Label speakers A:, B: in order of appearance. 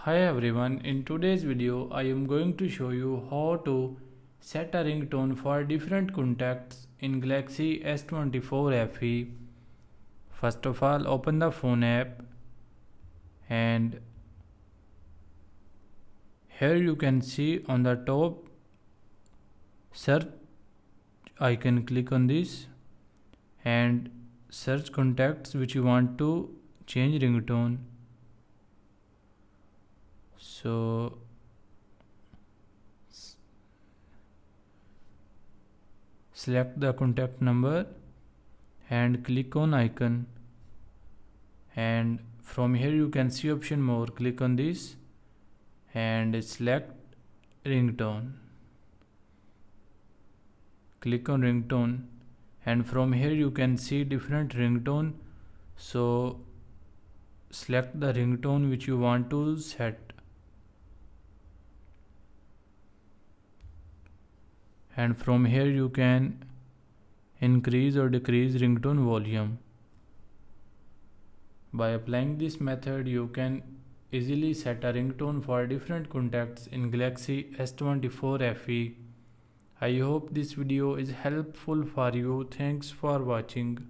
A: Hi everyone, in today's video I am going to show you how to set a ringtone for different contacts in Galaxy S24 FE. First of all, open the phone app and here you can see on the top search icon. Click on this and search contacts which you want to change ringtone. So select the contact number and click on icon, and from here you can see option more. Click on this and select ringtone. Click on ringtone and from here you can see different ringtone. So select the ringtone which you want to set, and from here you can increase or decrease ringtone volume. By applying this method, you can easily set a ringtone for different contacts in Galaxy S24 FE. I hope this video is helpful for you. Thanks for watching.